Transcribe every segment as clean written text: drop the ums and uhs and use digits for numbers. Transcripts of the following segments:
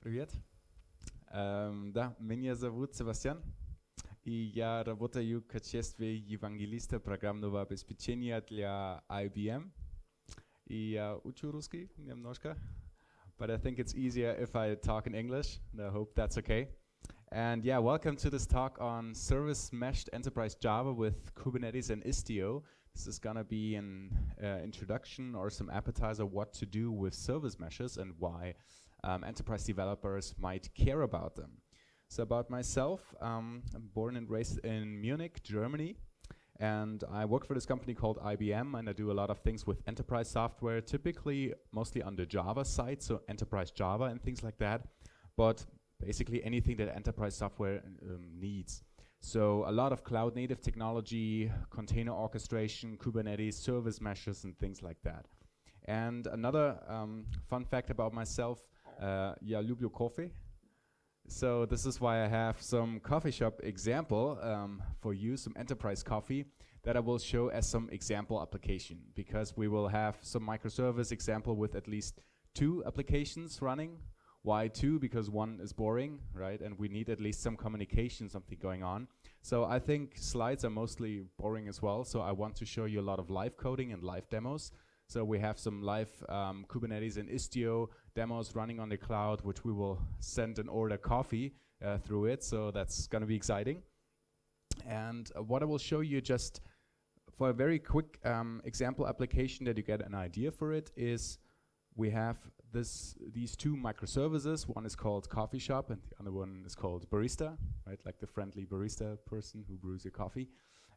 Привет. Да, меня зовут Sebastian. И я работаю в качестве евангелиста программного обеспечения для IBM. И я учу русский немножко. But I think it's easier if I talk in English, and I hope that's okay. And yeah, welcome to this talk on Service Meshed Enterprise Java with Kubernetes and Istio. This is gonna be an introduction or some appetizer what to do with service meshes and why enterprise developers might care about them. So about myself, I'm born and raised in Munich, Germany. And I work for this company called IBM, and I do a lot of things with enterprise software, typically mostly on the Java side, so enterprise Java and things like that. But basically anything that enterprise software needs. So a lot of cloud native technology, container orchestration, Kubernetes, service meshes, and things like that. And another fun fact about myself, ja lubię coffee. So this is why I have some coffee shop example for you, some enterprise coffee that I will show as some example application, because we will have some microservice example with at least 2 applications running. Why 2? Because 1 is boring, right? And we need at least some communication, something going on. So I think slides are mostly boring as well. So I want to show you a lot of live coding and live demos. So we have some live Kubernetes and Istio demos running on the cloud, which we will send and order coffee through it. So that's going to be exciting. And what I will show you just for a very quick example application that you get an idea for it is we have these 2 microservices. One is called coffee shop and the other one is called barista, right? Like the friendly barista person who brews your coffee.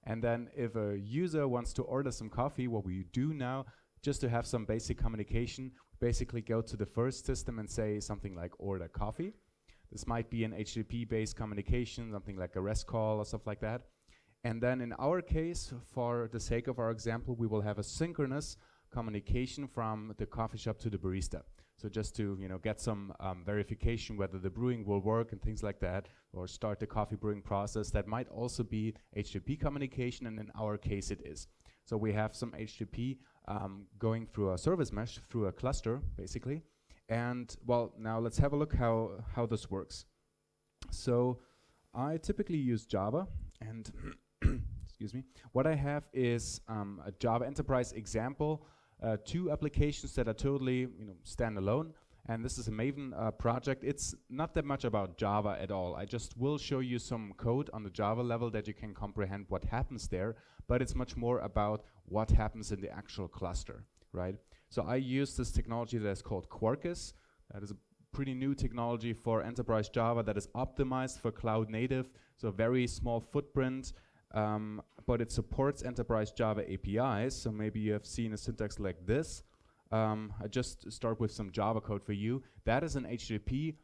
And then if a user wants to order some coffee, what we do now, just to have some basic communication, basically go to the first system and say something like order coffee. This might be an HTTP-based communication, something like a REST call or stuff like that. And then in our case, for the sake of our example, we will have a synchronous communication from the coffee shop to the barista. So just to get some verification whether the brewing will work and things like that, or start the coffee brewing process. That might also be HTTP communication, and in our case it is. So we have some HTTP going through a service mesh, through a cluster, basically. And well, now let's have a look how this works. So I typically use Java, and excuse me. What I have is a Java Enterprise example, 2 applications that are totally standalone. And this is a Maven project. It's not that much about Java at all. I just will show you some code on the Java level that you can comprehend what happens there, but it's much more about what happens in the actual cluster, right? So I use this technology that is called Quarkus. That is a pretty new technology for enterprise Java that is optimized for cloud native, so a very small footprint, but it supports enterprise Java APIs. So maybe you have seen a syntax like this. I just start with some Java code for you. That is an HTTP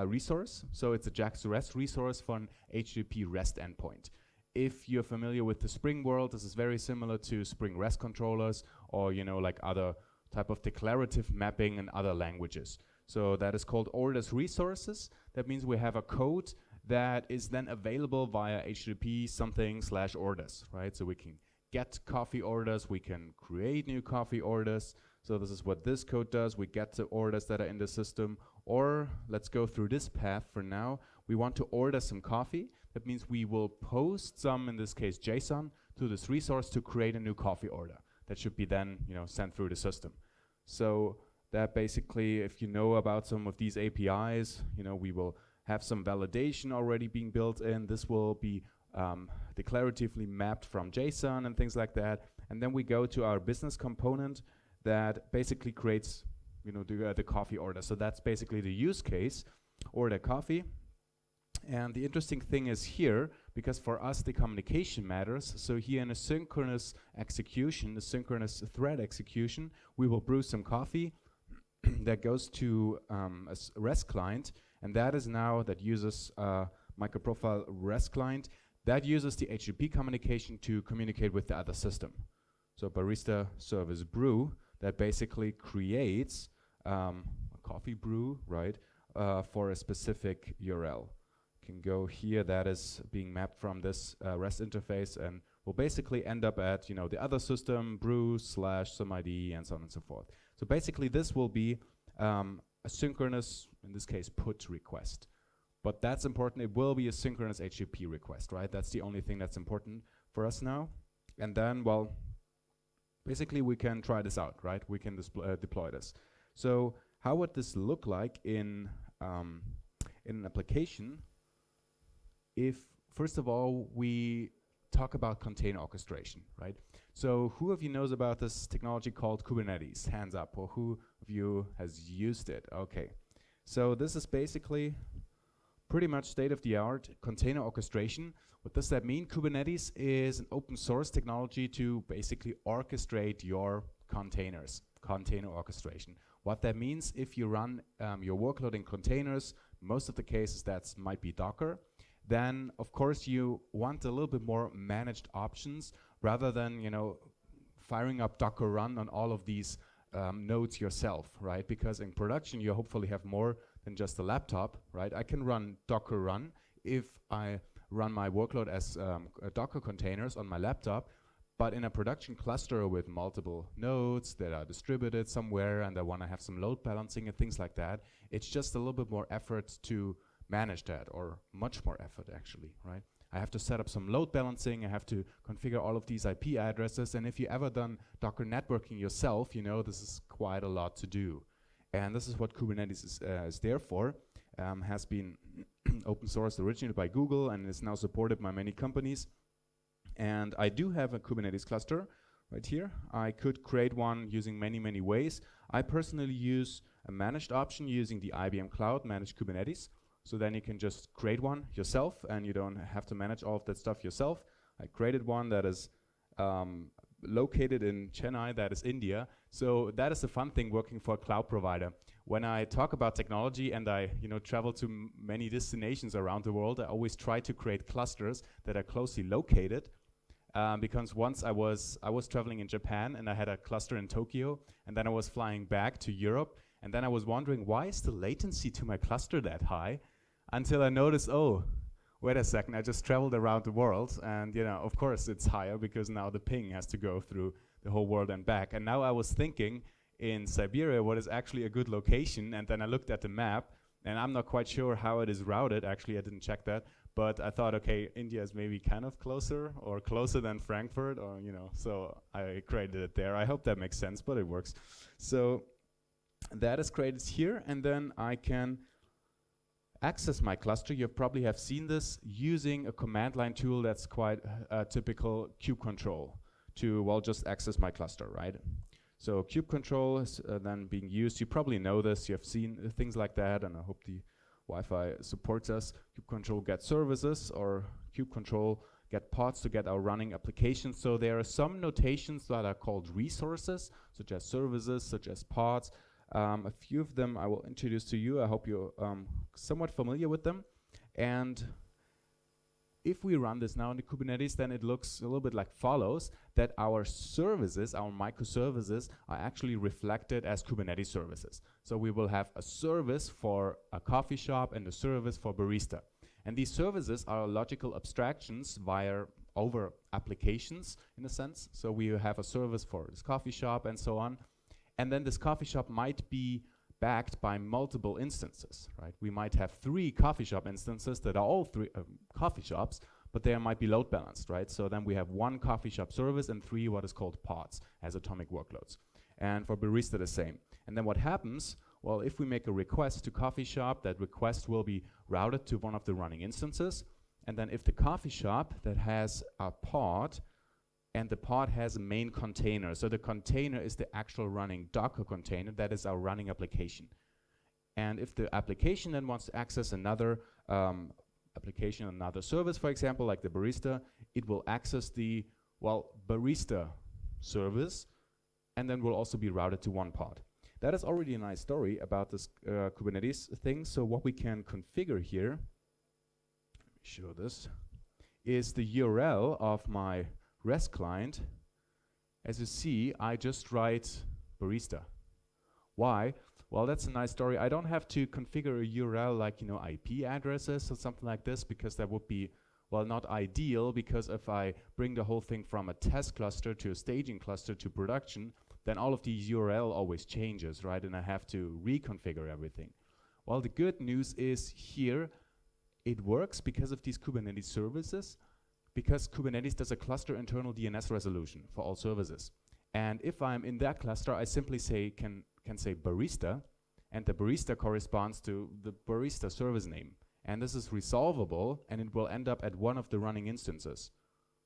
resource. So it's a JAX REST resource for an HTTP REST endpoint. If you're familiar with the Spring world, this is very similar to Spring REST controllers, or like other type of declarative mapping in other languages. So that is called orders resources. That means we have a code that is then available via HTTP something/orders, right? So we can get coffee orders, we can create new coffee orders. So this is what this code does. We get the orders that are in the system. Or let's go through this path for now. We want to order some coffee. That means we will post some, in this case JSON, to this resource to create a new coffee order. That should be then sent through the system. So that basically, if you know about some of these APIs, we will have some validation already being built in. This will be declaratively mapped from JSON and things like that. And then we go to our business component that basically creates the coffee order. So that's basically the use case, order coffee. And the interesting thing is here, because for us the communication matters, so here in a synchronous execution, a synchronous thread execution, we will brew some coffee that goes to a REST client, and that is now, that uses microprofile REST client, that uses the HTTP communication to communicate with the other system. So barista service brew, that basically creates a coffee brew, right, for a specific URL. Can go here, that is being mapped from this REST interface, and will basically end up at the other system, brew / some ID, and so on and so forth. So basically this will be a synchronous, in this case, put request. But that's important. It will be a synchronous HTTP request, right? That's the only thing that's important for us now. And then, well, basically we can try this out, right? We can deploy this. So how would this look like in an application if, first of all, we talk about container orchestration, right? So who of you knows about this technology called Kubernetes? Hands up. Or who of you has used it? Okay. So this is basically pretty much state-of-the-art container orchestration. What does that mean? Kubernetes is an open source technology to basically orchestrate your containers, container orchestration. What that means, if you run your workload in containers, most of the cases that might be Docker, then of course you want a little bit more managed options rather than, you know, firing up Docker run on all of these nodes yourself, right? Because in production you hopefully have more than just a laptop, right? I can run Docker run if I run my workload as Docker containers on my laptop, but in a production cluster with multiple nodes that are distributed somewhere and I want to have some load balancing and things like that, it's just a little bit more effort to manage that, or much more effort actually, right? I have to set up some load balancing, I have to configure all of these IP addresses, and if you ever done Docker networking yourself, you know this is quite a lot to do. And this is what Kubernetes is there for. Has been open sourced originally by Google and is now supported by many companies. And I do have a Kubernetes cluster right here. I could create one using many, many ways. I personally use a managed option using the IBM Cloud Managed Kubernetes. So then you can just create one yourself and you don't have to manage all of that stuff yourself. I created one that is located in Chennai, that is India. So that is the fun thing working for a cloud provider. When I talk about technology and I travel to many destinations around the world, I always try to create clusters that are closely located. Because once I was traveling in Japan and I had a cluster in Tokyo, and then I was flying back to Europe, and then I was wondering, why is the latency to my cluster that high? Until I noticed, oh, wait a second, I just traveled around the world, and of course it's higher because now the ping has to go through the whole world and back. And now I was thinking in Siberia what is actually a good location, and then I looked at the map, and I'm not quite sure how it is routed. Actually, I didn't check that, but I thought, okay, India is maybe kind of closer, or closer than Frankfurt, or so I created it there. I hope that makes sense, but it works. So that is created here, and then I can access my cluster. You probably have seen this using a command line tool that's quite typical, kube control, to, well, just access my cluster, right? So kube control is then being used. You probably know this, you have seen things like that, and I hope the Wi-Fi supports us. Kube control get services, or kube control get pods to get our running applications. So there are some notations that are called resources, such as services, such as pods. A few of them I will introduce to you. I hope you're somewhat familiar with them. And if we run this now in the Kubernetes, then it looks a little bit like follows, that our services, our microservices, are actually reflected as Kubernetes services. So we will have a service for a coffee shop and a service for barista. And these services are logical abstractions over applications, in a sense. So we have a service for this coffee shop and so on. And then this coffee shop might be backed by multiple instances, right? We might have 3 coffee shop instances that are all 3 coffee shops, but they might be load balanced, right? So then we have 1 coffee shop service and 3 what is called pods as atomic workloads. And for barista the same. And then what happens, well, if we make a request to coffee shop, that request will be routed to one of the running instances. And then if the coffee shop that has a pod, and the pod has a main container. So the container is the actual running Docker container. That is our running application. And if the application then wants to access another application, another service, for example, like the barista, it will access the, well, barista service, and then will also be routed to one pod. That is already a nice story about this Kubernetes thing. So what we can configure here, let me show this, is the URL of my REST client. As you see, I just write barista. Why? Well, that's a nice story. I don't have to configure a URL like, IP addresses or something like this, because that would be, well, not ideal, because if I bring the whole thing from a test cluster to a staging cluster to production, then all of the URL always changes, right? And I have to reconfigure everything. Well, the good news is here, it works because of these Kubernetes services, because Kubernetes does a cluster internal DNS resolution for all services. And if I'm in that cluster, I simply say, can say barista, and the barista corresponds to the barista service name. And this is resolvable, and it will end up at one of the running instances.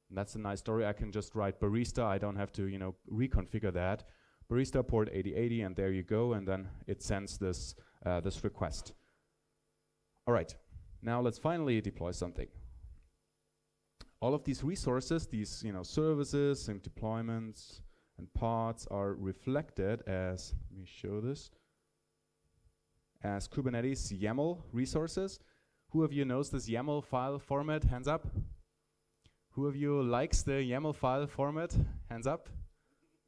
And that's a nice story. I can just write barista. I don't have to, reconfigure that. Barista port 8080, and there you go. And then it sends this this request. All right. Now let's finally deploy something. All of these resources, these services and deployments and pods are reflected as, let me show this, as Kubernetes YAML resources. Who of you knows this YAML file format? Hands up. Who of you likes the YAML file format? Hands up.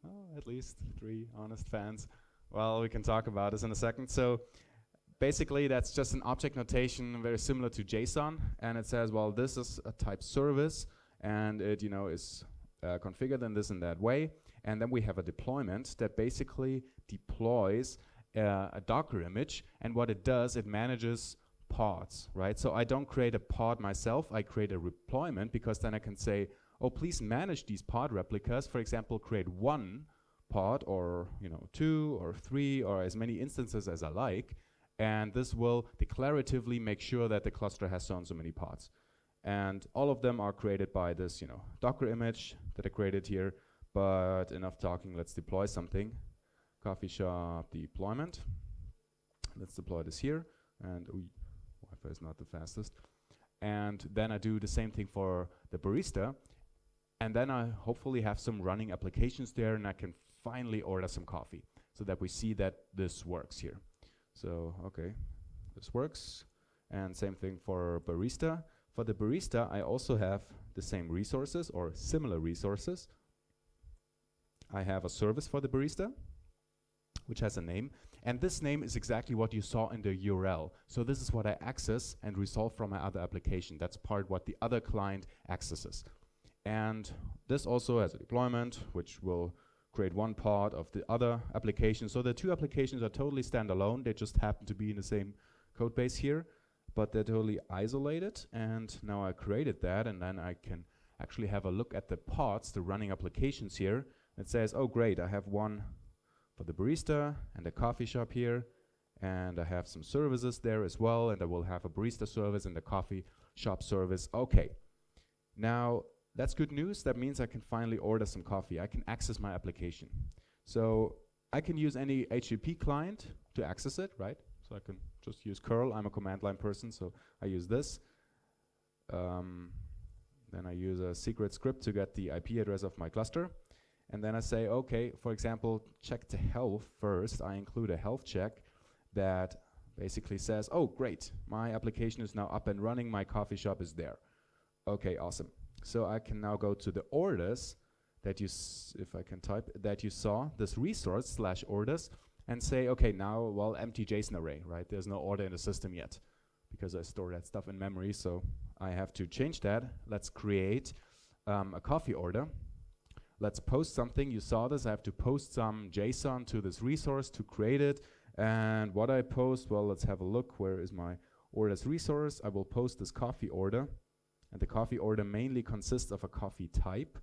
Oh, at least 3 honest fans. Well, we can talk about this in a second. So basically, that's just an object notation very similar to JSON. And it says, well, this is a type service, and it is configured in this and that way. And then we have a deployment that basically deploys a Docker image. And what it does, it manages pods, right? So I don't create a pod myself, I create a deployment, because then I can say, oh, please manage these pod replicas. For example, create 1 pod, or 2 or 3 or as many instances as I like, and this will declaratively make sure that the cluster has so and so many pods. And all of them are created by this Docker image that I created here. But enough talking, let's deploy something. Coffee shop deployment. Let's deploy this here, and Wi-Fi is not the fastest. And then I do the same thing for the barista. And then I hopefully have some running applications there, and I can finally order some coffee so that we see that this works here. So, okay, this works. And same thing for barista. For the barista, I also have the same resources or similar resources. I have a service for the barista, which has a name. And this name is exactly what you saw in the URL. So this is what I access and resolve from my other application. That's part what the other client accesses. And this also has a deployment, which will create 1 pod of the other application. So the 2 applications are totally standalone. They just happen to be in the same code base here, but they're totally isolated. And now I created that, and then I can actually have a look at the pods, the running applications here. It says, oh great, I have 1 for the barista and a coffee shop here, and I have some services there as well, and I will have a barista service and a coffee shop service. Okay, now that's good news. That means I can finally order some coffee. I can access my application. So I can use any HTTP client to access it, right? So I can just use curl. I'm a command line person, so I use this. Then I use a secret script to get the IP address of my cluster. And then I say, okay, for example, check the health first. I include a health check that basically says, oh, great, my application is now up and running. My coffee shop is there. Okay, awesome. So I can now go to the orders that if I can type, that you saw, this resource / orders, and say, okay, now, well, empty JSON array, right? There's no order in the system yet because I store that stuff in memory. So I have to change that. Let's create a coffee order. Let's post something. You saw this. I have to post some JSON to this resource to create it. And what I post, well, let's have a look. Where is my orders resource? I will post this coffee order. And the coffee order mainly consists of a coffee type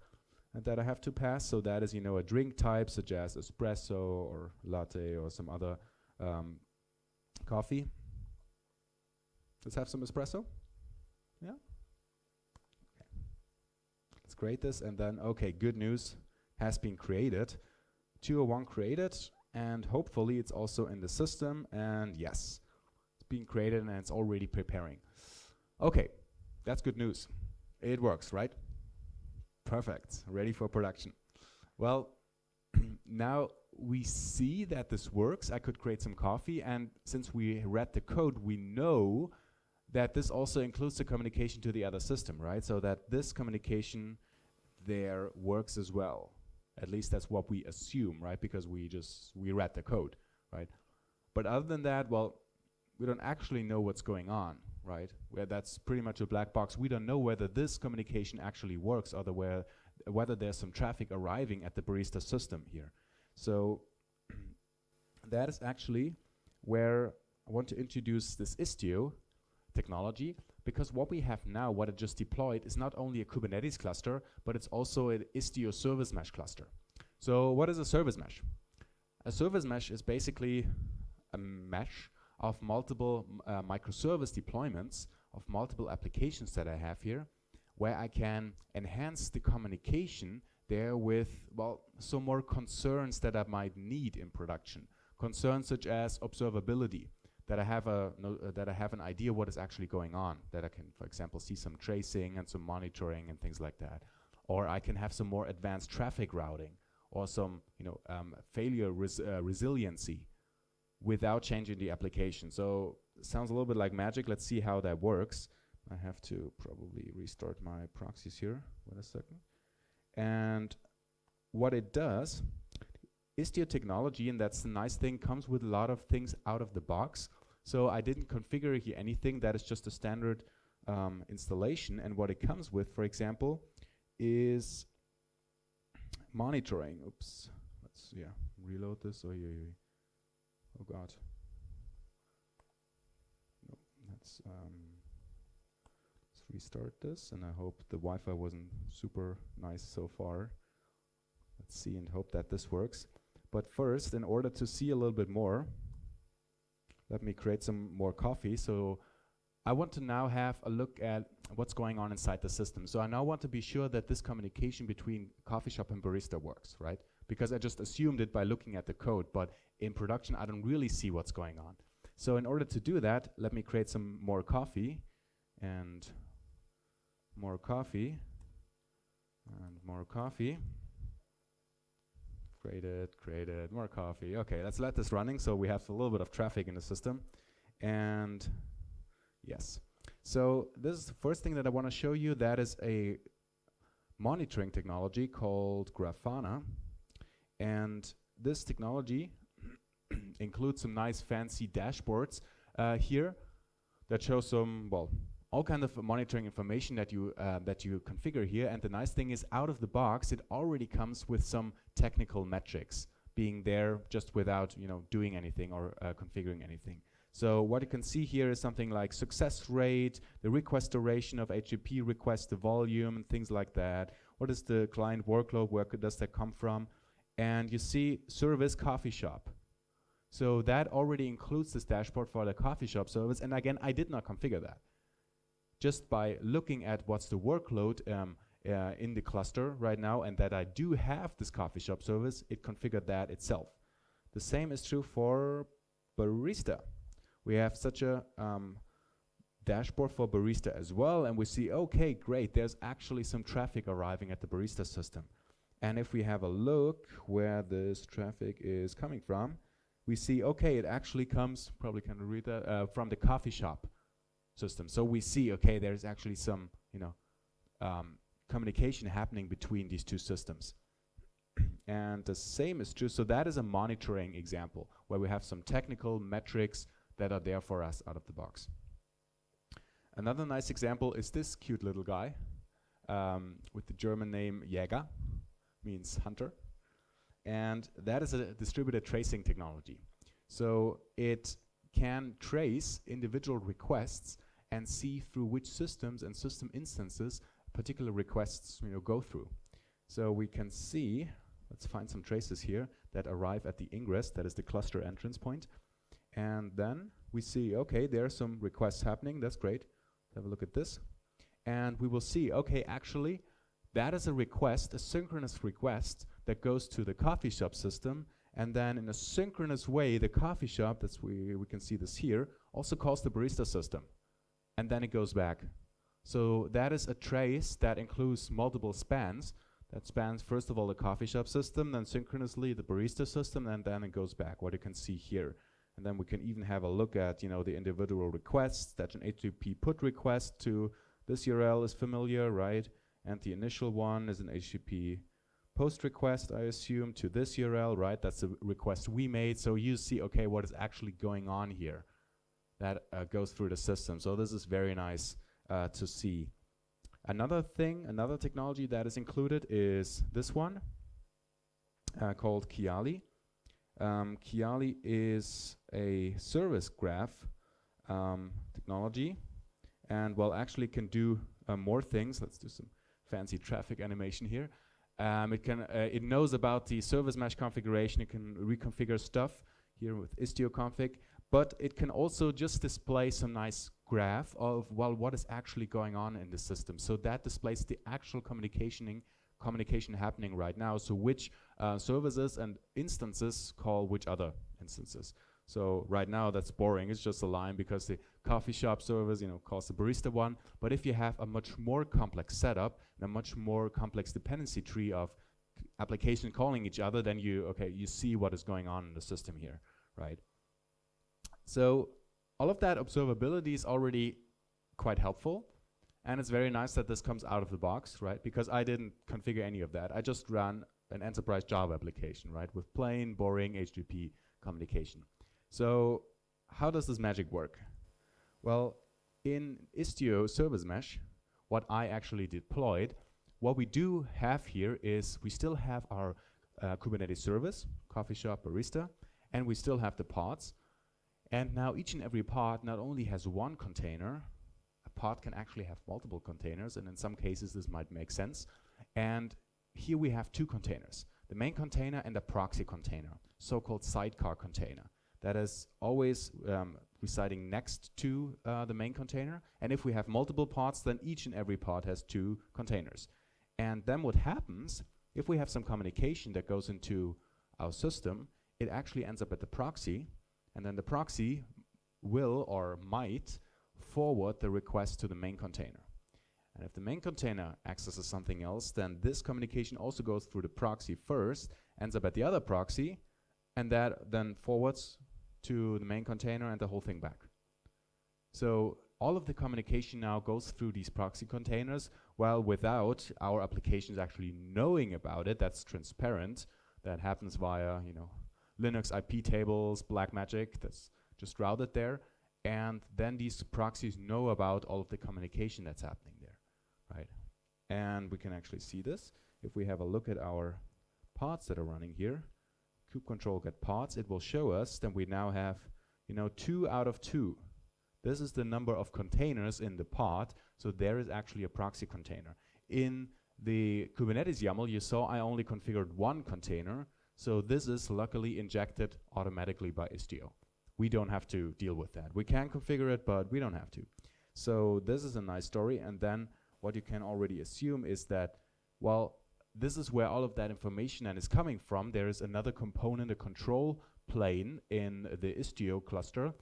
that I have to pass. So that is, a drink type such as espresso or latte or some other coffee. Let's have some espresso. Yeah. Let's create this, and then, okay, good news, has been created. 201 created, and hopefully it's also in the system, and yes, it's being created and it's already preparing. Okay, that's good news. It works, right? Perfect, ready for production. Well, now we see that this works. I could create some coffee, and since we read the code, we know that this also includes the communication to the other system, right? So that this communication there works as well. At least that's what we assume, right? Because we read the code, right? But other than that, well, we don't actually know what's going on, right? That's pretty much a black box. We don't know whether this communication actually works or whether there's some traffic arriving at the barista system here. So that is actually where I want to introduce this Istio technology, because what we have now, what I just deployed, is not only a Kubernetes cluster, but it's also an Istio service mesh cluster. So what is a service mesh? A service mesh is basically a mesh of multiple microservice deployments of multiple applications that I have here, where I can enhance the communication there with, well, some more concerns that I might need in production. Concerns such as observability, that I have an idea what is actually going on, that I can, for example, see some tracing and some monitoring and things like that. Or I can have some more advanced traffic routing, or some failure resiliency without changing the application. So it sounds a little bit like magic. Let's see how that works. I have to probably restart my proxies here. Wait a second. And what it does, Istio technology, and that's the nice thing, comes with a lot of things out of the box. So I didn't configure here anything. That is just a standard installation. And what it comes with, for example, is monitoring. Oops. Let's reload this. Oh God. No, let's restart this, and I hope the Wi-Fi wasn't super nice so far. Let's see and hope that this works. But first, in order to see a little bit more, let me create some more coffee. So I want to now have a look at what's going on inside the system. So I now want to be sure that this communication between coffee shop and barista works, right? Because I just assumed it by looking at the code, but in production I don't really see what's going on. So in order to do that, let me create some more coffee, and more coffee, and more coffee. Created, more coffee. Okay, let's let this running so we have a little bit of traffic in the system. And yes, so this is the first thing that I want to show you. That is a monitoring technology called Grafana. And this technology includes some nice fancy dashboards here that show some, well, all kind of monitoring information that you configure here. And the nice thing is, out of the box, it already comes with some technical metrics being there just without doing anything or configuring anything. So what you can see here is something like success rate, the request duration of HTTP requests, the volume, and things like that. What is the client workload? Where does that come from? And you see service coffee shop. So that already includes this dashboard for the coffee shop service. And again, I did not configure that. Just by looking at what's the workload in the cluster right now, and that I do have this coffee shop service, it configured that itself. The same is true for barista. We have such a dashboard for barista as well, and we see, okay, great, there's actually some traffic arriving at the barista system. And if we have a look where this traffic is coming from, we see, okay, it actually comes, probably can read that, from the coffee shop system. So we see, okay, there's actually some, communication happening between these two systems. And the same is true. So that is a monitoring example where we have some technical metrics that are there for us out of the box. Another nice example is this cute little guy with the German name Jäger, means hunter. And that is a distributed tracing technology. So it can trace individual requests and see through which systems and system instances particular requests go through. So we can see, let's find some traces here that arrive at the ingress, that is the cluster entrance point. And then we see, okay, there are some requests happening, that's great. Have a look at this. And we will see, okay, actually, that is a request, a synchronous request that goes to the coffee shop system, and then in a synchronous way, the coffee shop, we can see this here, also calls the barista system. And then it goes back. So that is a trace that includes multiple spans. That spans, first of all, the coffee shop system, then synchronously the barista system, and then it goes back, what you can see here. And then we can even have a look at, the individual requests. That an HTTP put request to this URL is familiar, right? And the initial one is an HTTP post request, I assume, to this URL, right? That's the request we made. So you see, okay, what is actually going on here? That goes through the system. So this is very nice to see. Another thing, another technology that is included is this one called Kiali. Kiali is a service graph technology, and well, actually can do more things. Let's do some fancy traffic animation here. It knows about the service mesh configuration. It can reconfigure stuff here with Istio config, but it can also just display some nice graph of, well, what is actually going on in the system. So that displays the actual communication happening right now. So which services and instances call which other instances. So right now that's boring. It's just a line because the coffee shop service, calls the barista one. But if you have a much more complex setup and a much more complex dependency tree of applications calling each other, then you see what is going on in the system here, right? So all of that observability is already quite helpful. And it's very nice that this comes out of the box, right? Because I didn't configure any of that. I just ran an enterprise Java application, right? With plain, boring HTTP communication. So how does this magic work? Well, in Istio ServiceMesh, what I actually deployed, what we do have here is we still have our Kubernetes service, coffee shop, barista, and we still have the pods. And now each and every pod not only has one container, a pod can actually have multiple containers, and in some cases this might make sense. And here we have two containers, the main container and the proxy container, so-called sidecar container. That is always residing next to the main container. And if we have multiple pods, then each and every pod has two containers. And then what happens, if we have some communication that goes into our system, it actually ends up at the proxy, and then the proxy will or might forward the request to the main container. And if the main container accesses something else, then this communication also goes through the proxy first, ends up at the other proxy, and that then forwards to the main container and the whole thing back. So all of the communication now goes through these proxy containers, while without our applications actually knowing about it. That's transparent. That happens via Linux IP tables, black magic, that's just routed there. And then these proxies know about all of the communication that's happening there, right? And we can actually see this. If we have a look at our pods that are running here, kube control get pods, it will show us that we now have 2 out of 2. This is the number of containers in the pod, so there is actually a proxy container. In the Kubernetes YAML, you saw I only configured one container, so this is luckily injected automatically by Istio. We don't have to deal with that. We can configure it, but we don't have to. So this is a nice story, and then what you can already assume is that, well, this is where all of that information then is coming from. There is another component, a control plane in the Istio cluster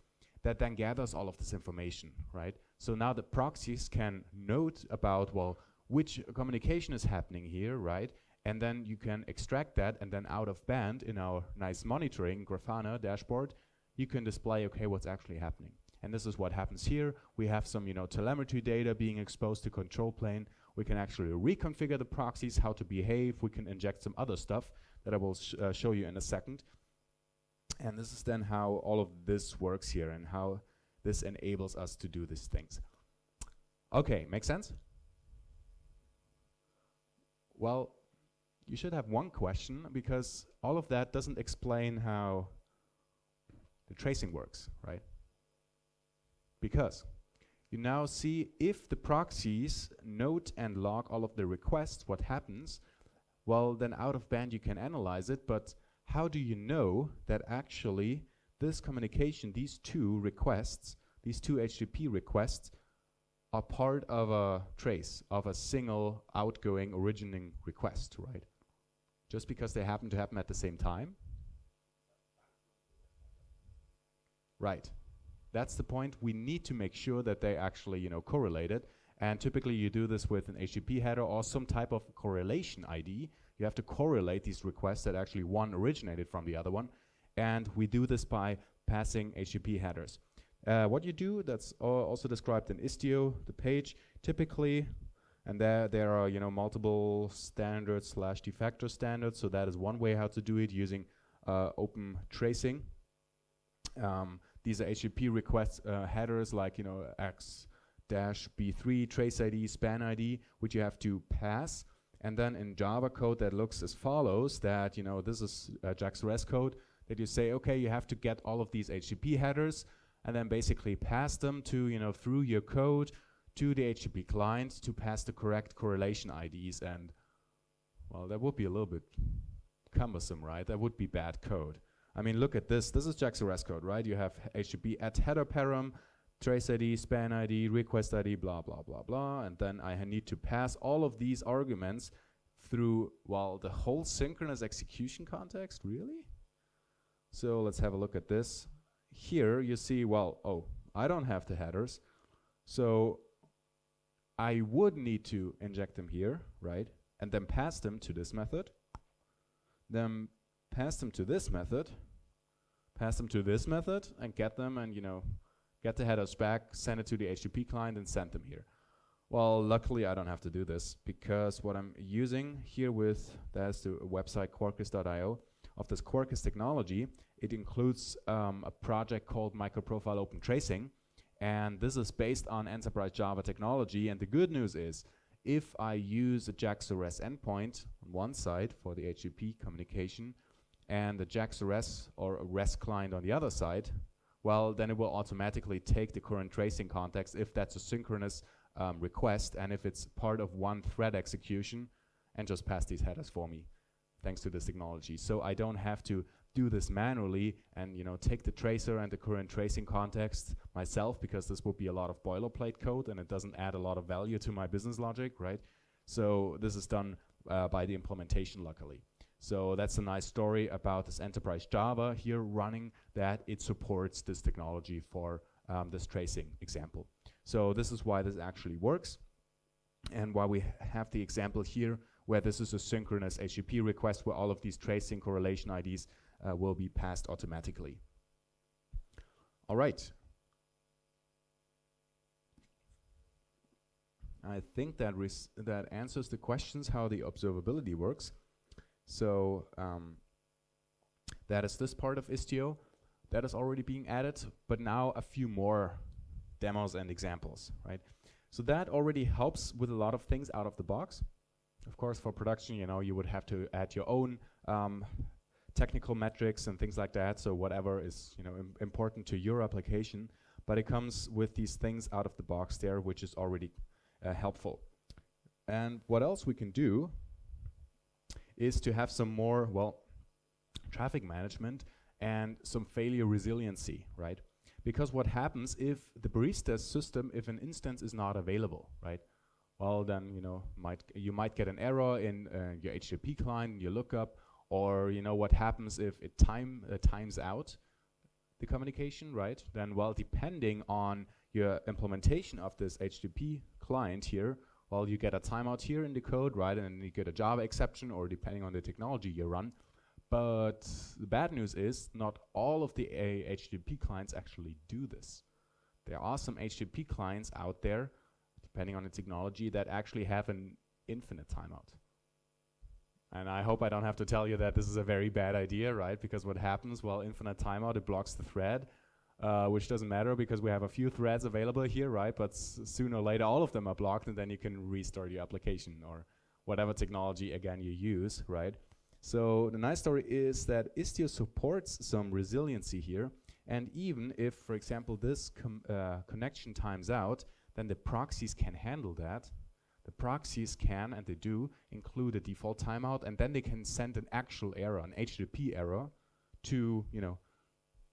that then gathers all of this information, right? So now the proxies can note about, well, which communication is happening here, right? And then you can extract that, and then out of band in our nice monitoring Grafana dashboard, you can display, okay, what's actually happening. And this is what happens here. We have some, telemetry data being exposed to control plane. We can actually reconfigure the proxies, how to behave. We can inject some other stuff that I will show you in a second. And this is then how all of this works here and how this enables us to do these things. Okay, make sense? Well, you should have one question, because all of that doesn't explain how the tracing works, right? Because you now see if the proxies note and log all of the requests, what happens, well, then out of band you can analyze it, but how do you know that actually this communication, these two requests, these two HTTP requests, are part of a trace, of a single outgoing originating request, right? Just because they happen to happen at the same time? Right. That's the point. We need to make sure that they actually, correlated. And typically you do this with an HTTP header or some type of correlation ID. You have to correlate these requests that actually one originated from the other one. And we do this by passing HTTP headers. What you do, that's also described in Istio, the page, typically, and there are multiple standards / de facto standards. So that is one way how to do it, using open tracing. These are HTTP request headers like x-b3 trace ID, span ID, which you have to pass. And then in Java code that looks as follows, that this is JAX res code. that you say, okay, you have to get all of these HTTP headers and then basically pass them to, through your code to the HTTP client to pass the correct correlation IDs. And well, that would be a little bit cumbersome, right? That would be bad code. I mean, look at this. This is JAX-RS code, right? You have HTTP at header param, trace ID, span ID, request ID, blah, blah, blah, blah. And then I need to pass all of these arguments through, well, the whole synchronous execution context, really? So let's have a look at this. Here you see, well, oh, I don't have the headers. So I would need to inject them here, right? And then pass them to this method. Then pass them to this method. Pass them to this method and get them and, get the headers back, send it to the HTTP client and send them here. Well, luckily I don't have to do this because what I'm using here that's the website quarkus.io of this Quarkus technology. It includes a project called Microprofile Open Tracing, and this is based on Enterprise Java technology. And the good news is, if I use a JAX-RS endpoint on one side for the HTTP communication and the JAX-RS or a REST client on the other side, well, then it will automatically take the current tracing context if that's a synchronous request and if it's part of one thread execution, and just pass these headers for me, thanks to this technology. So I don't have to do this manually and take the tracer and the current tracing context myself, because this would be a lot of boilerplate code and it doesn't add a lot of value to my business logic, right? So this is done by the implementation, luckily. So that's a nice story about this Enterprise Java here running, that it supports this technology for this tracing example. So this is why this actually works, and why we have the example here where this is a synchronous HTTP request where all of these tracing correlation IDs will be passed automatically. All right. I think that answers the questions how the observability works. So that is this part of Istio that is already being added, but now a few more demos and examples, right? So that already helps with a lot of things out of the box. Of course, for production, you would have to add your own technical metrics and things like that. So whatever is important to your application, but it comes with these things out of the box there, which is already helpful. And what else we can do is to have some more, well, traffic management and some failure resiliency, right? Because what happens if the barista system, if an instance is not available, right? Well, then you might get an error in your HTTP client, your lookup, or what happens if it times out the communication, right? Then, well, depending on your implementation of this HTTP client here, well, you get a timeout here in the code, right? And you get a Java exception, or depending on the technology you run. But the bad news is not all of the HTTP clients actually do this. There are some HTTP clients out there, depending on the technology, that actually have an infinite timeout. And I hope I don't have to tell you that this is a very bad idea, right? Because what happens, well, infinite timeout, it blocks the thread, which doesn't matter because we have a few threads available here, right? But sooner or later, all of them are blocked, and then you can restart your application or whatever technology, again, you use, right? So the nice story is that Istio supports some resiliency here, and even if, for example, this connection times out, then the proxies can handle that. The proxies can, and they do, include a default timeout, and then they can send an actual error, an HTTP error, to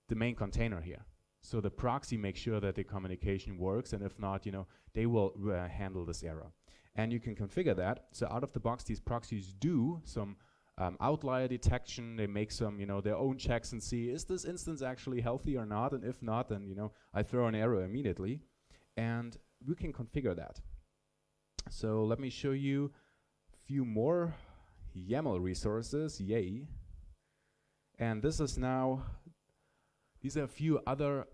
the main container here. So the proxy makes sure that the communication works, and if not, they will handle this error. And you can configure that. So out of the box, these proxies do some outlier detection. They make some, their own checks and see, is this instance actually healthy or not? And if not, then, I throw an error immediately. And we can configure that. So let me show you a few more YAML resources, yay. And this is now, these are a few other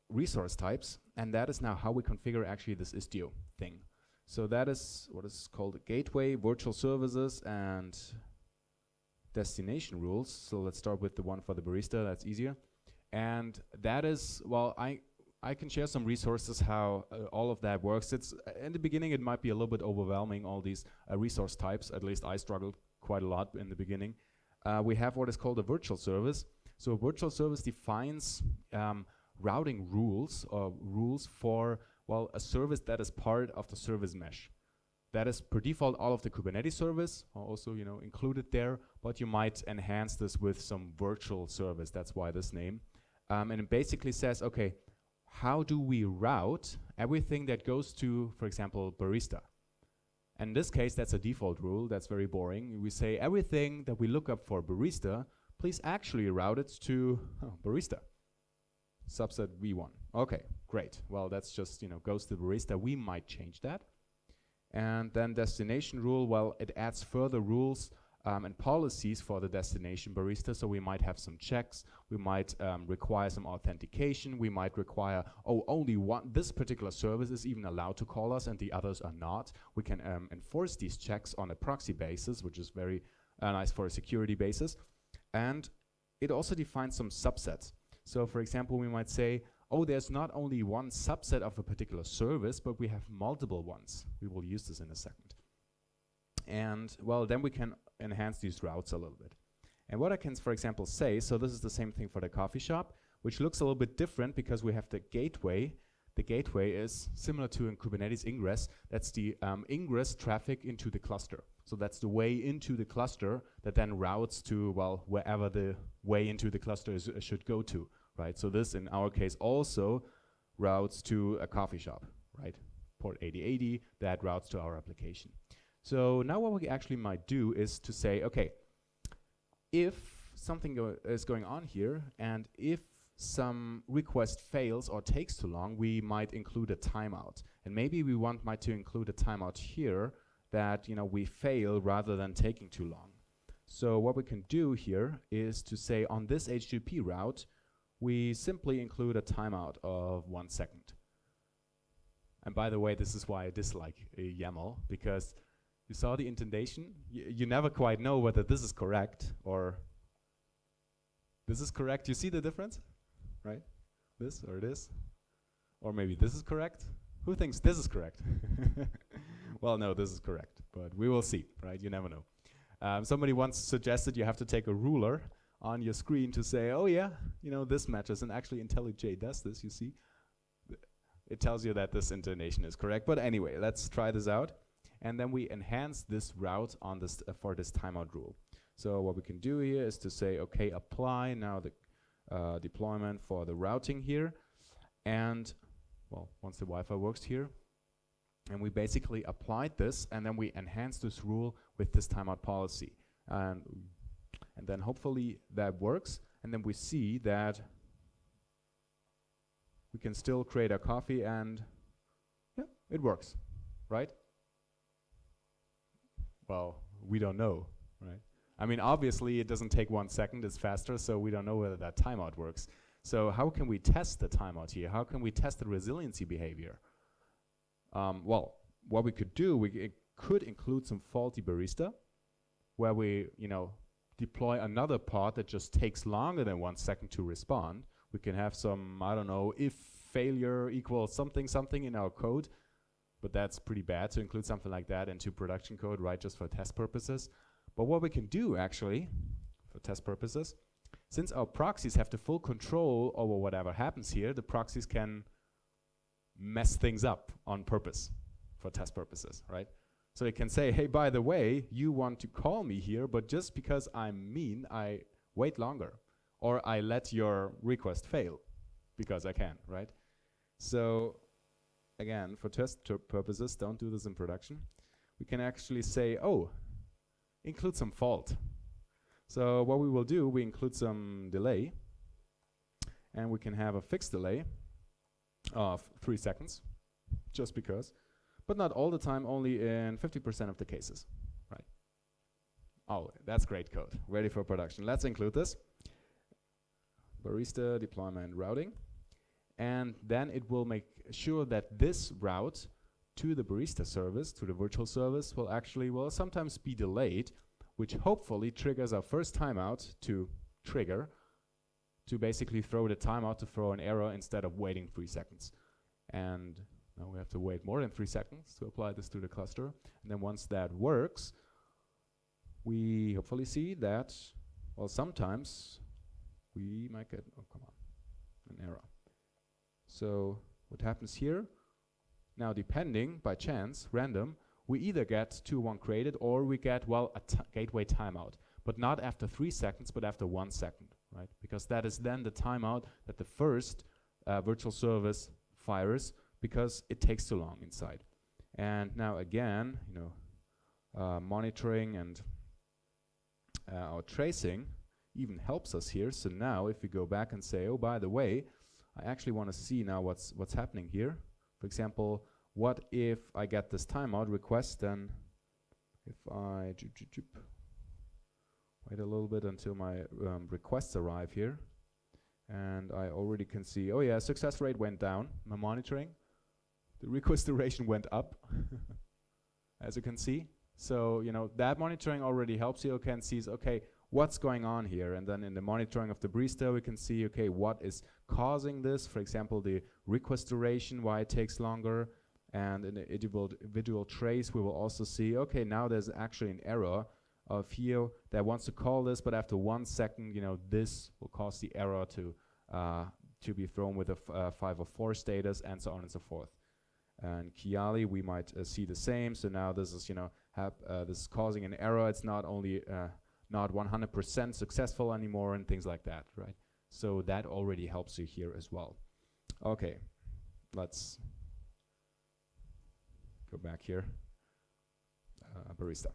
resource types, and that is now how we configure actually this Istio thing. So that is what is called a gateway, virtual services, and destination rules. So let's start with the one for the barista, that's easier. And that is, well, I can share some resources how all of that works. It's in the beginning it might be a little bit overwhelming, all these resource types. At least I struggled quite a lot in the beginning. We have what is called a virtual service. So a virtual service defines routing rules or rules for, well, a service that is part of the service mesh. That is per default all of the Kubernetes service are also, you know, included there, but you might enhance this with some virtual service. That's why this name. And it basically says, okay, how do we route everything that goes to, for example, barista? And in this case, that's a default rule. That's very boring. We say everything that we look up for barista, please actually route it to barista. Subset v1. Okay, great. Well, that's just, you know, goes to barista. We might change that. And then destination rule, well, it adds further rules and policies for the destination barista. So we might have some checks. We might require some authentication. We might require, oh, only this particular service is even allowed to call us and the others are not. We can enforce these checks on a proxy basis, which is very nice for a security basis. And it also defines some subsets. So for example, we might say, oh, there's not only one subset of a particular service, but we have multiple ones. We will use this in a second. And well, then we can enhance these routes a little bit. And what I can, for example, say, so this is the same thing for the coffee shop, which looks a little bit different because we have the gateway. The gateway is similar to in Kubernetes ingress. That's the ingress traffic into the cluster. So that's the way into the cluster that then routes to, well, wherever the way into the cluster should go to. Right, so this in our case also routes to a coffee shop, right? Port 8080, that routes to our application. So now what we actually might do is to say, okay, if something is going on here and if some request fails or takes too long, we might include a timeout. And maybe we might to include a timeout here that, you know, we fail rather than taking too long. So what we can do here is to say on this HTTP route, we simply include a timeout of 1 second. And by the way, this is why I dislike YAML, because you saw the indentation. You never quite know whether this is correct or this is correct. You see the difference, right? This or this, or maybe this is correct. Who thinks this is correct? Well, no, this is correct, but we will see, right? You never know. Somebody once suggested you have to take a ruler on your screen to say, oh yeah, you know, this matches, and actually IntelliJ does this, you see. It tells you that this intonation is correct, but anyway, let's try this out. And then we enhance this route on this for this timeout rule. So what we can do here is to say, okay, apply now the deployment for the routing here. And well, once the Wi-Fi works here, and we basically applied this, and then we enhance this rule with this timeout policy. And then hopefully that works, and then we see that we can still create a coffee and yeah, it works, right? Well, we don't know, right? I mean, obviously it doesn't take 1 second, it's faster, so we don't know whether that timeout works. So how can we test the timeout here? How can we test the resiliency behavior? Well, what we could do, we could include some faulty barista, where we, you know, deploy another part that just takes longer than 1 second to respond. We can have some, I don't know, if failure equals something in our code, but that's pretty bad to include something like that into production code, right, just for test purposes. But what we can do actually, for test purposes, since our proxies have the full control over whatever happens here, the proxies can mess things up on purpose for test purposes, right? So it can say, hey, by the way, you want to call me here, but just because I'm mean, I wait longer. Or I let your request fail because I can, right? So again, for test purposes, don't do this in production. We can actually say, oh, include some fault. So what we will do, we include some delay, and we can have a fixed delay of 3 seconds, just because. But not all the time, only in 50% of the cases, right? Oh, that's great code, ready for production. Let's include this. Barista deployment routing. And then it will make sure that this route to the barista service, to the virtual service, will actually, well, sometimes be delayed, which hopefully triggers our first timeout to trigger, to basically throw the timeout to throw an error instead of waiting 3 seconds. And now we have to wait more than 3 seconds to apply this to the cluster. And then once that works, we hopefully see that, well, sometimes we might get, oh come on, an error. So what happens here? Now depending, by chance, random, we either get 201 created or we get, well, a gateway timeout. But not after 3 seconds, but after 1 second, right? Because that is then the timeout that the first virtual service fires because it takes too long inside. And now again, you know, monitoring and our tracing even helps us here. So now if we go back and say, oh, by the way, I actually want to see now what's happening here. For example, what if I get this timeout request, then if I wait a little bit until my requests arrive here, and I already can see, oh yeah, success rate went down, my monitoring. The request duration went up, as you can see. So, you know, that monitoring already helps you, can see, okay, what's going on here? And then in the monitoring of the barista, we can see, okay, what is causing this? For example, the request duration, why it takes longer. And in the individual trace, we will also see, okay, now there's actually an error of here that wants to call this, but after 1 second, you know, this will cause the error to be thrown with a 504 status, and so on and so forth. And Kiali, we might see the same. So now this is, you know, this is causing an error. It's not only not 100% successful anymore, and things like that, right? So that already helps you here as well. Okay, let's go back here, barista,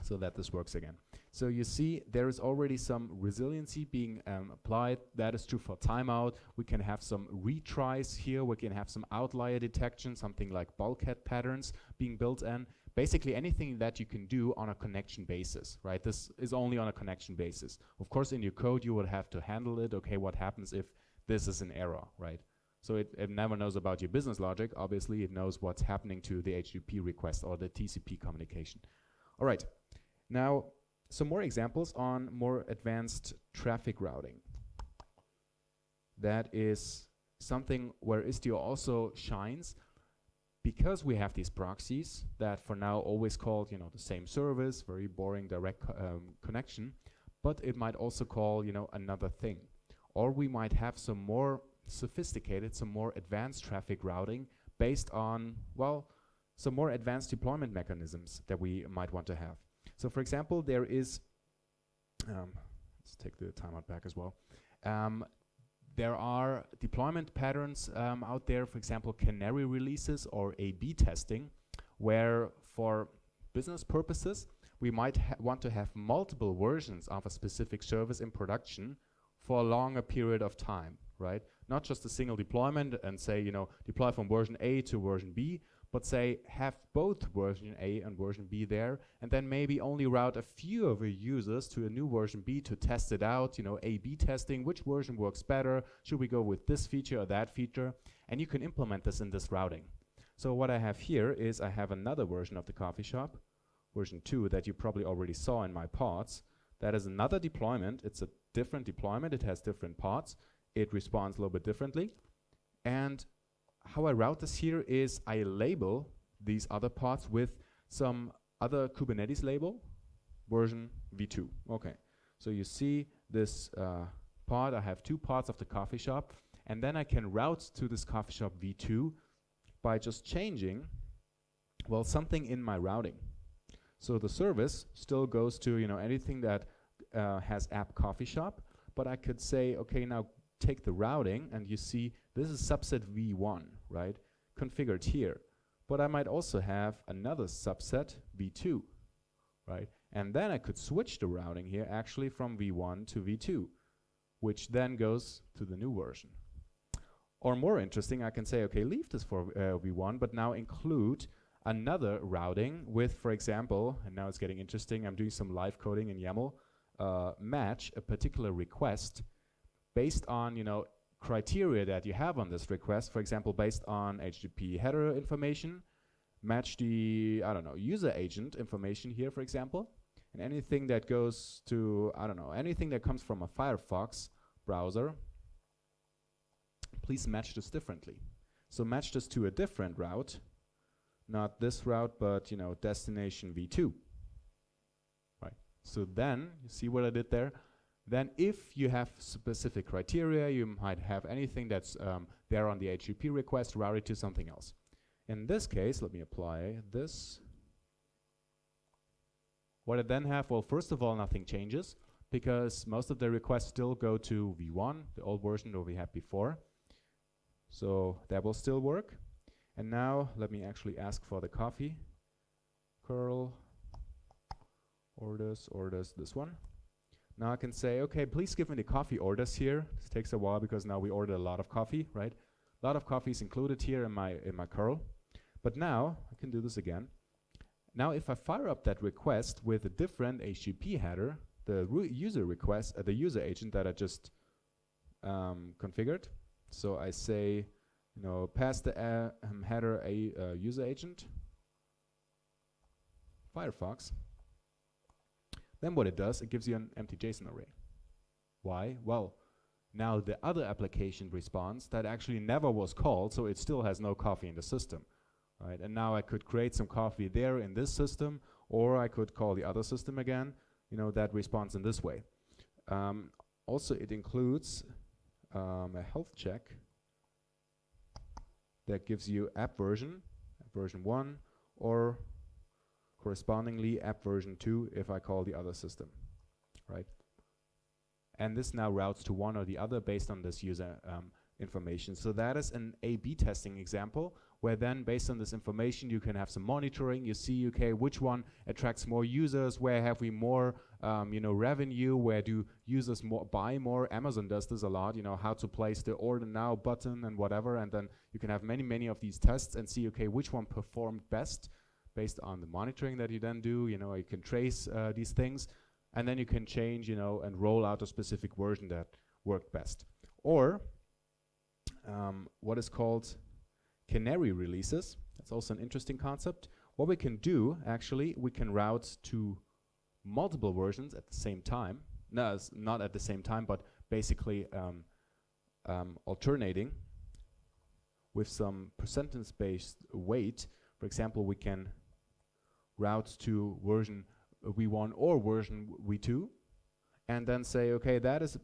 so that this works again. So you see there is already some resiliency being applied. That is true for timeout. We can have some retries here. We can have some outlier detection, something like bulkhead patterns being built in. Basically anything that you can do on a connection basis, right? This is only on a connection basis. Of course, in your code, you would have to handle it. Okay, what happens if this is an error, right? So it never knows about your business logic. Obviously, it knows what's happening to the HTTP request or the TCP communication. All right, now some more examples on more advanced traffic routing. That is something where Istio also shines, because we have these proxies that for now always called, you know, the same service, very boring direct connection, but it might also call, you know, another thing. Or we might have some more sophisticated, some more advanced traffic routing based on, well, some more advanced deployment mechanisms that we might want to have. So for example, there is, let's take the timeout back as well. There are deployment patterns out there, for example, Canary Releases or A/B testing, where for business purposes, we might want to have multiple versions of a specific service in production for a longer period of time, right? Not just a single deployment and say, you know, deploy from version A to version B, but say have both version A and version B there, and then maybe only route a few of your users to a new version B to test it out, you know, A/B testing, which version works better, should we go with this feature or that feature, and you can implement this in this routing. So what I have here is I have another version of the coffee shop, version 2, that you probably already saw in my pods. That is another deployment. It's a different deployment. It has different pods. It responds a little bit differently. And how I route this here is I label these other pods with some other Kubernetes label, version v2. Okay, so you see this pod, I have 2 pods of the coffee shop, and then I can route to this coffee shop v2 by just changing, well, something in my routing. So the service still goes to, you know, anything that has app coffee shop, but I could say, okay, now take the routing, and you see this is subset v1, right, configured here. But I might also have another subset v2, right? And then I could switch the routing here actually from v1 to v2, which then goes to the new version. Or more interesting, I can say, okay, leave this for v1, but now include another routing with, for example, and now it's getting interesting, I'm doing some live coding in YAML, match a particular request based on, you know, criteria that you have on this request, for example, based on HTTP header information, match the, I don't know, user agent information here, for example, and anything that goes to, I don't know, anything that comes from a Firefox browser, please match this differently. So match this to a different route, not this route, but, you know, destination v2, right? So then, you see what I did there? Then if you have specific criteria, you might have anything that's there on the HTTP request routed to something else. In this case, let me apply this. What I then have, well, first of all, nothing changes because most of the requests still go to v1, the old version that we had before. So that will still work. And now let me actually ask for the coffee. Curl orders, this one. Now I can say, okay, please give me the coffee orders here. This takes a while because now we ordered a lot of coffee, right? A lot of coffee is included here in my curl. But now I can do this again. Now if I fire up that request with a different HTTP header, the user request, the user agent that I just configured. So I say, you know, pass the header a user agent, Firefox. Then what it does, it gives you an empty JSON array. Why? Well, now the other application responds that actually never was called, so it still has no coffee in the system, right? And now I could create some coffee there in this system, or I could call the other system again, you know, that responds in this way. Also, it includes a health check that gives you app version 1, or correspondingly app version 2 if I call the other system, right? And this now routes to one or the other based on this user information. So that is an A/B testing example where then based on this information you can have some monitoring. You see, okay, which one attracts more users, where have we more you know, revenue, where do users buy more. Amazon does this a lot, you know, how to place the order now button and whatever, and then you can have many of these tests and see, okay, which one performed best based on the monitoring that you then do. You know, you can trace these things, and then you can change, you know, and roll out a specific version that worked best. Or what is called Canary Releases. That's also an interesting concept. What we can do, actually, we can route to multiple versions at the same time. No, it's not at the same time, but basically alternating with some percentage-based weight. For example, we can route to version v1 or version v2, and then say, okay, that is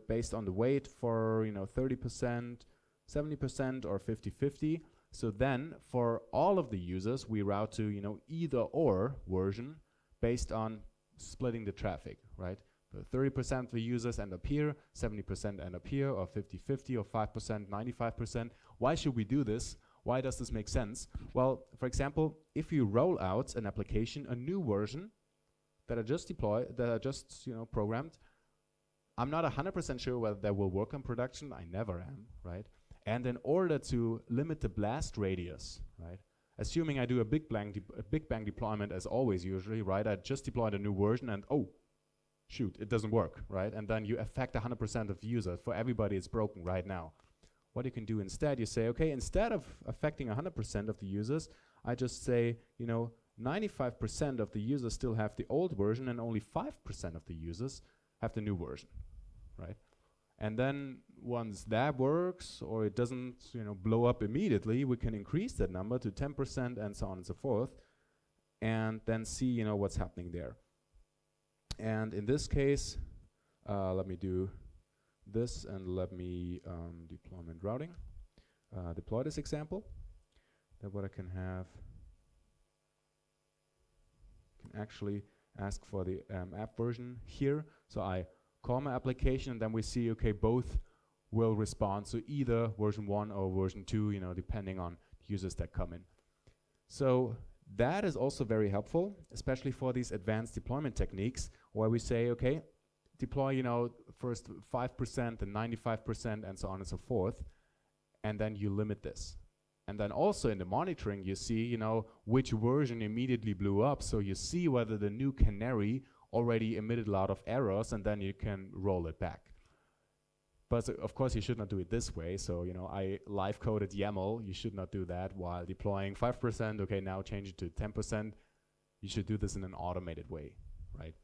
based on the weight for, you know, 30%, 70%, or 50-50. So then for all of the users, we route to, you know, either or version based on splitting the traffic, right? 30% of the users end up here, 70% end up here, or 50-50, or 5%, 95%. Why should we do this? Why does this make sense? Well, for example, if you roll out an application, a new version that I just deployed, that I just, you know, programmed, I'm not 100% sure whether that will work on production. I never am, right? And in order to limit the blast radius, right? Assuming I do a big bang deployment as always usually, right? I just deployed a new version and oh, shoot, it doesn't work, right? And then you affect 100% of users. For everybody, it's broken right now. What you can do instead, you say, okay, instead of affecting 100% of the users, I just say, you know, 95% of the users still have the old version and only 5% of the users have the new version, right? And then once that works, or it doesn't, you know, blow up immediately, we can increase that number to 10% and so on and so forth, and then see, you know, what's happening there. And in this case, let me do this and let me deployment routing. Deploy this example. Then what I can have, can actually ask for the app version here. So I call my application, and then we see, okay, both will respond. So either version 1 or version 2, you know, depending on users that come in. So that is also very helpful, especially for these advanced deployment techniques, where we say, okay, deploy, you know, first 5% and 95% and so on and so forth, and then you limit this. And then also in the monitoring, you see, you know, which version immediately blew up, so you see whether the new Canary already emitted a lot of errors, and then you can roll it back. But of course, you should not do it this way. So, you know, I live coded YAML. You should not do that while deploying 5%. Okay, now change it to 10%. You should do this in an automated way, right?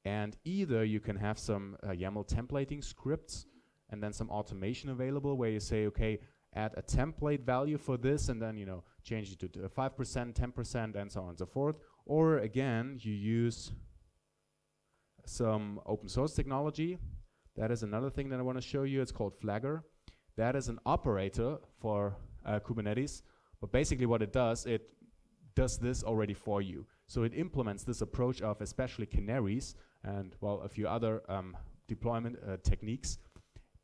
And either you can have some YAML templating scripts and then some automation available where you say, okay, add a template value for this, and then, you know, change it to 5%, 10%, and so on and so forth. Or again, you use some open source technology That is another thing that I want to show you. It's called Flagger. That is an operator for Kubernetes. But basically what it does this already for you. So it implements this approach of especially canaries and, well, a few other deployment techniques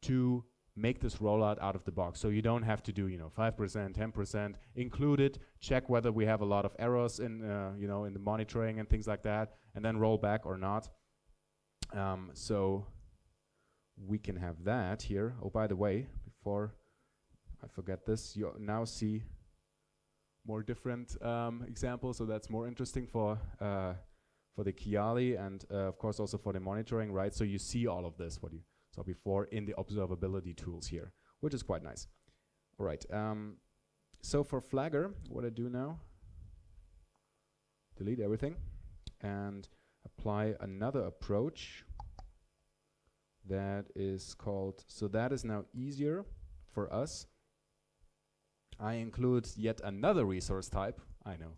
to make this rollout out of the box. So you don't have to do, 5%, 10%, include it, check whether we have a lot of errors in, in the monitoring and things like that, and then roll back or not. So we can have that here. Oh, by the way, before I forget this, you now see more different examples, so that's more interesting for the Kiali and of course also for the monitoring, right? So you see all of this, what you saw before in the observability tools here, which is quite nice. All right, so for Flagger, what I do now, delete everything and apply another approach that is called, so that is now easier for us. I include yet another resource type, I know,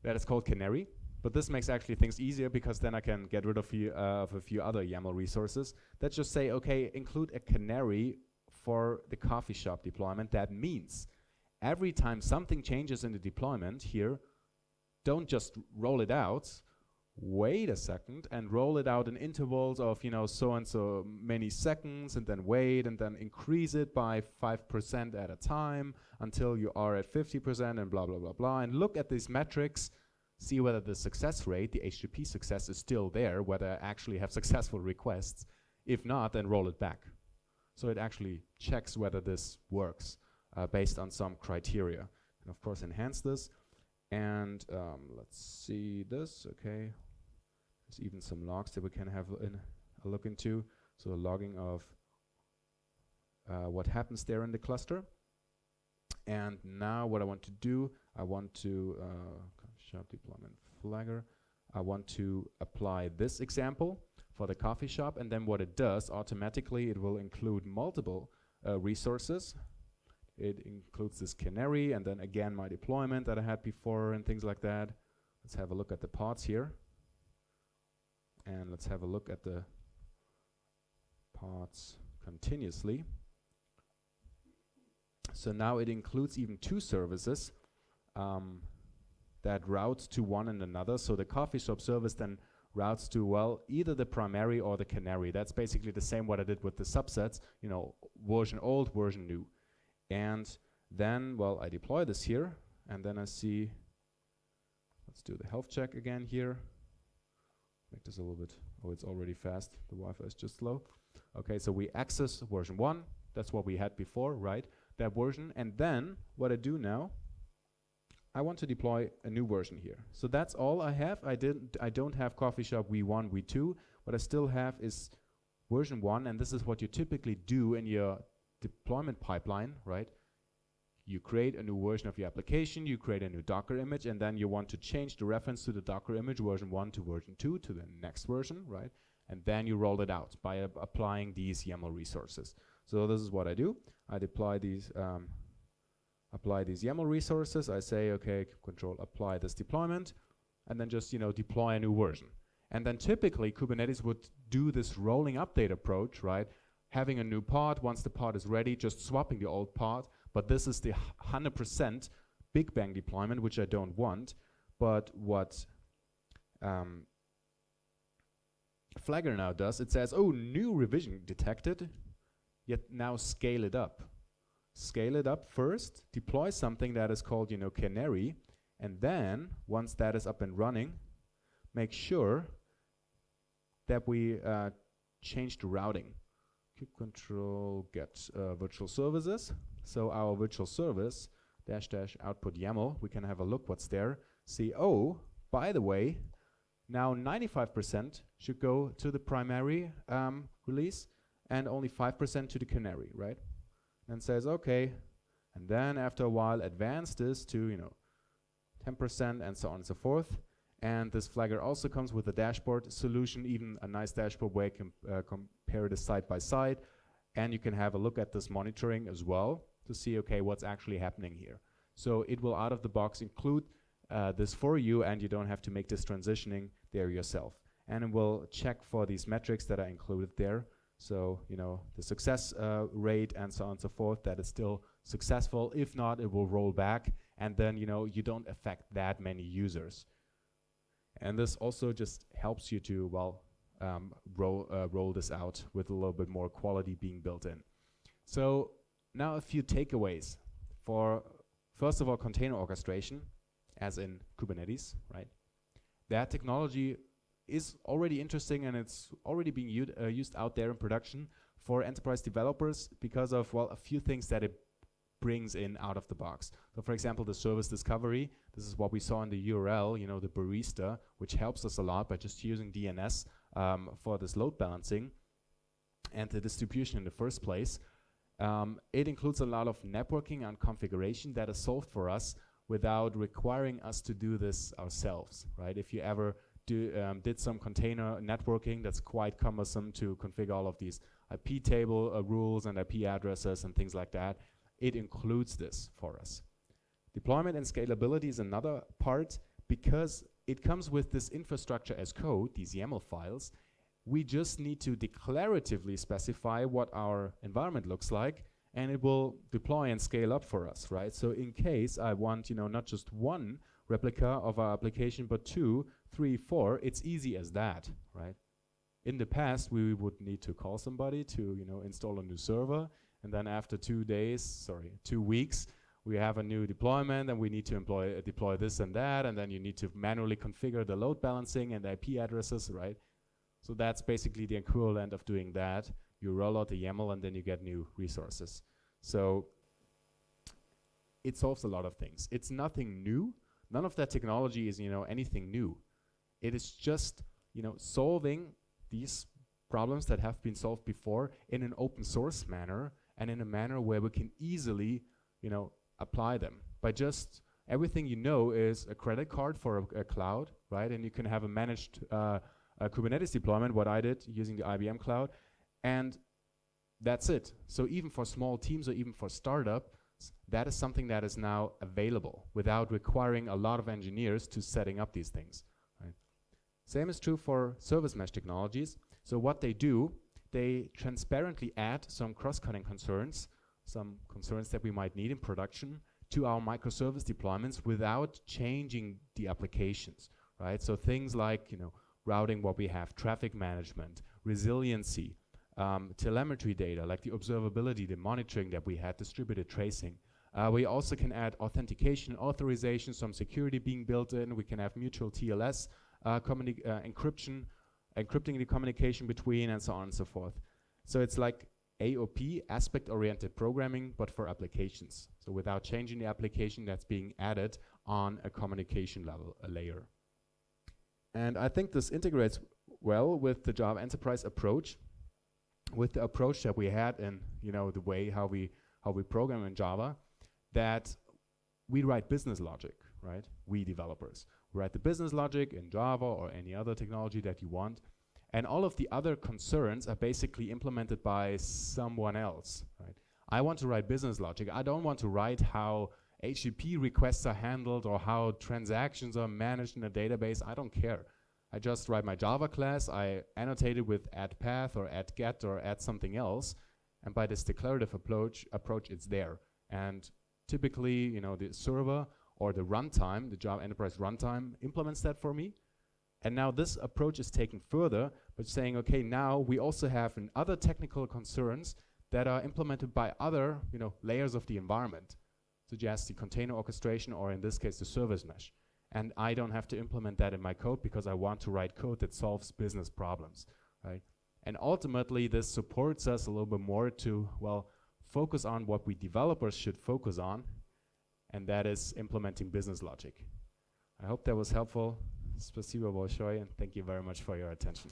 that is called Canary, but this makes actually things easier because then I can get rid of a few other YAML resources. Let's just say, okay, include a Canary for the coffee shop deployment. That means every time something changes in the deployment here, don't just roll it out, wait a second and roll it out in intervals of so and so many seconds, and then wait and then increase it by 5% at a time until you are at 50% and blah blah blah blah, and look at these metrics, see whether the success rate, the HTTP success, is still there, whether I actually have successful requests. If not, then roll it back. So it actually checks whether this works based on some criteria, and of course enhance this. And let's see this, okay. There's even some logs that we can have a look into. So the logging of what happens there in the cluster. And now what I want to do, I want to, shop deployment Flagger, I want to apply this example for the coffee shop, and then what it does, automatically it will include multiple resources. It includes this Canary, and then again my deployment that I had before and things like that. Let's have a look at the pods here. And let's have a look at the pods continuously. So now it includes even two services that route to one and another. So the coffee shop service then routes to, well, either the primary or the Canary. That's basically the same what I did with the subsets, version old, version new. And then, well, I deploy this here, and then I see, let's do the health check again here. Make this a little bit, oh, it's already fast. The Wi-Fi is just slow. Okay, so we access version 1. That's what we had before, right? That version. And then what I do now, I want to deploy a new version here. So that's all I have. I don't have coffee shop v1, v2. What I still have is version 1, and this is what you typically do in your deployment pipeline, right? You create a new version of your application, you create a new Docker image, and then you want to change the reference to the Docker image version 1 to version 2 to the next version, right? And then you roll it out by applying these YAML resources. So this is what I do. I apply these YAML resources. I say, okay, control apply this deployment, and then just deploy a new version. And then typically Kubernetes would do this rolling update approach, right? Having a new pod, once the pod is ready, just swapping the old pod. But this is the 100% Big Bang deployment, which I don't want. But what Flagger now does, it says, oh, new revision detected, yet now scale it up. Scale it up first, deploy something that is called, Canary, and then, once that is up and running, make sure that we change the routing. Control get virtual services. So our virtual service -- output YAML, we can have a look what's there. See, oh, by the way, now 95% should go to the primary release and only 5% to the Canary, right? And says, okay, and then after a while advance this to 10% and so on and so forth. And this Flagger also comes with a dashboard solution, even a nice dashboard where you can compare this side by side. And you can have a look at this monitoring as well to see, okay, what's actually happening here. So it will out of the box include this for you, and you don't have to make this transitioning there yourself. And it will check for these metrics that are included there. So, the success rate and so on and so forth, that is still successful. If not, it will roll back, and then, you don't affect that many users. And this also just helps you to, roll this out with a little bit more quality being built in. So now a few takeaways for, first of all, container orchestration, as in Kubernetes, right? That technology is already interesting, and it's already being used out there in production for enterprise developers because of, a few things that it brings in out of the box. So for example, the service discovery, this is what we saw in the URL, the barista, which helps us a lot by just using DNS for this load balancing and the distribution in the first place. It includes a lot of networking and configuration that is solved for us without requiring us to do this ourselves, right? If you ever did some container networking, that's quite cumbersome to configure all of these IP table rules and IP addresses and things like that. It includes this for us. Deployment and scalability is another part, because it comes with this infrastructure as code, these YAML files. We just need to declaratively specify what our environment looks like, and it will deploy and scale up for us, right? So in case I want, not just one replica of our application, but 2, 3, 4, it's easy as that, right? In the past, we would need to call somebody to, install a new server, and then after 2 weeks, we have a new deployment, and we need to deploy this and that, and then you need to manually configure the load balancing and the IP addresses, right? So that's basically the equivalent of doing that. You roll out the YAML, and then you get new resources. So it solves a lot of things. It's nothing new. None of that technology is, anything new. It is just, solving these problems that have been solved before in an open source manner, and in a manner where we can easily, apply them. By just, everything is a credit card for a cloud, right? And you can have a managed a Kubernetes deployment, what I did using the IBM cloud, and that's it. So even for small teams or even for startups, that is something that is now available without requiring a lot of engineers to setting up these things, right? Same is true for ServiceMesh technologies. So what they do, they transparently add some cross-cutting concerns, some concerns that we might need in production, to our microservice deployments without changing the applications, right? So things like, routing what we have, traffic management, resiliency, telemetry data, like the observability, the monitoring that we had, distributed tracing. We also can add authentication, authorization, some security being built in. We can have mutual TLS, encrypting the communication between, and so on and so forth. So it's like AOP, aspect-oriented programming, but for applications. So without changing the application, that's being added on a communication level, a layer. And I think this integrates well with the Java Enterprise approach, with the approach that we had in, the way how we program in Java, that we write business logic, right? We developers. We write the business logic in Java or any other technology that you want, and all of the other concerns are basically implemented by someone else, right? I want to write business logic. I don't want to write how HTTP requests are handled or how transactions are managed in a database. I don't care. I just write my Java class, I annotate it with add path or add get or add something else, and by this declarative approach, it's there. And typically, the server or the runtime, the Java Enterprise runtime, implements that for me. And now this approach is taken further, but saying, okay, now we also have other technical concerns that are implemented by other, layers of the environment, such as the container orchestration, or in this case, the ServiceMesh. And I don't have to implement that in my code because I want to write code that solves business problems, right? And ultimately, this supports us a little bit more to, focus on what we developers should focus on, and that is implementing business logic. I hope that was helpful. Spasibo большое, and thank you very much for your attention.